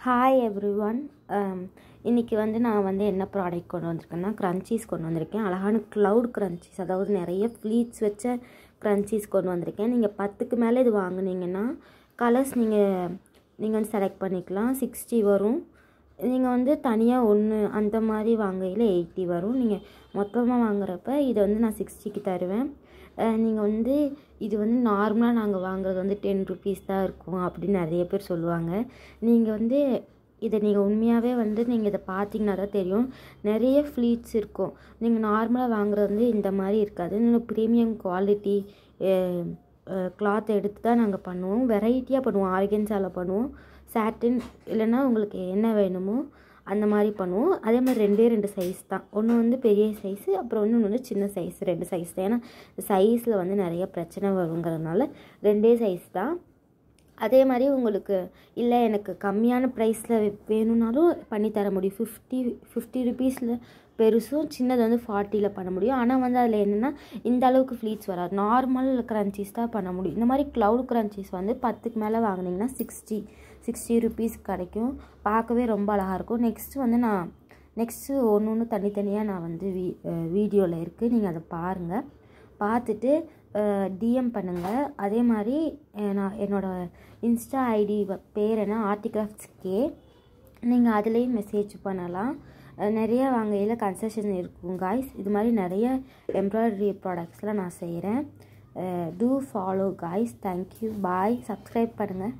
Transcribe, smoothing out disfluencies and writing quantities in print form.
Hi everyone. இன்றைக்கி நான் என்ன ப்ராடக்ட் கொண்டு வந்திருக்கேன்னா க்ரன்ச்சீஸ் கொண்டு வந்திருக்கேன். அழகான க்ளவுட் க்ரன்ச்சீஸ், அதாவது நிறைய ஃப்ளீட்ஸ் வச்ச க்ரன்ச்சீஸ் கொண்டு வந்திருக்கேன். நீங்கள் 10க்கு மேலே இது வாங்குனீங்கன்னா கலர்ஸ் நீங்கள் செலக்ட் பண்ணிக்கலாம். 60 வரும். நீங்கள் தனியாக ஒன்று அந்த மாதிரி வாங்கையில் 80 வரும். நீங்கள் மொத்தமாக வாங்குறப்ப இதை நான் 60க்கு தருவேன். நீங்கள் இது நார்மலாக நாங்கள் வாங்குறது 10 ருபீஸ் தான் இருக்கும் அப்படின்னு நிறைய பேர் சொல்லுவாங்க. நீங்கள் இதை நீங்கள் உண்மையாகவே நீங்கள் இதை பார்த்தீங்கன்னா தான் தெரியும். நிறைய ஃப்ளீட்ஸ் இருக்கும். நீங்கள் நார்மலாக வாங்குறது இந்த மாதிரி இருக்காது. இன்னும் ப்ரீமியம் குவாலிட்டி கிளாத் எடுத்து தான் நாங்கள் பண்ணுவோம். வெரைட்டியாக பண்ணுவோம். ஆர்கன்ஸாவில் பண்ணுவோம், சாட்டின் இல்லைன்னா உங்களுக்கு என்ன வேணுமோ அந்த மாதிரி பண்ணுவோம். அதே மாதிரி 2 சைஸ் தான். ஒன்று பெரிய சைஸு, அப்புறம் இன்னொன்று சின்ன சைஸ். 2 சைஸ் தான். ஏன்னா சைஸில் நிறைய பிரச்சனை வருங்கிறதுனால 2 சைஸ் தான். அதே மாதிரி உங்களுக்கு இல்லை எனக்கு கம்மியான ப்ரைஸில் வேணும்னாலும் பண்ணித்தர முடியும். 50 ருபீஸில் பெருசும், சின்னது 40ல் பண்ண முடியும். ஆனால் அதில் என்னென்னா இந்த அளவுக்கு ஃப்ளீட்ஸ் வராது. நார்மல் க்ரன்ச்சீஸ் தான் பண்ண முடியும். இந்த மாதிரி க்ளவுட் க்ரன்ச்சீஸ் 10க்கு மேலே வாங்கினீங்கன்னா 60 ருபீஸ் கிடைக்கும். பார்க்கவே ரொம்ப அழகாக இருக்கும். நெக்ஸ்ட்டு ஒன்று தனித்தனியாக நான் வீடியோவில் இருக்குது. நீங்கள் அதை பாருங்கள். பார்த்துட்டு டிஎம் பண்ணுங்கள். அதே மாதிரி நான் என்னோடய இன்ஸ்டா ஐடி பேர் ஆர்டிகிராஃப்ட்ஸ்கே, நீங்கள் அதுலேயும் மெசேஜ் பண்ணலாம். நிறைய வாங்கையில் கன்செஷன் இருக்கும் காய்ஸ். இது மாதிரி நிறைய எம்ப்ராய்டரி ப்ராடக்ட்ஸ்லாம் நான் செய்கிறேன். Do follow guys. Thank you, bye. Subscribe பண்ணுங்கள்.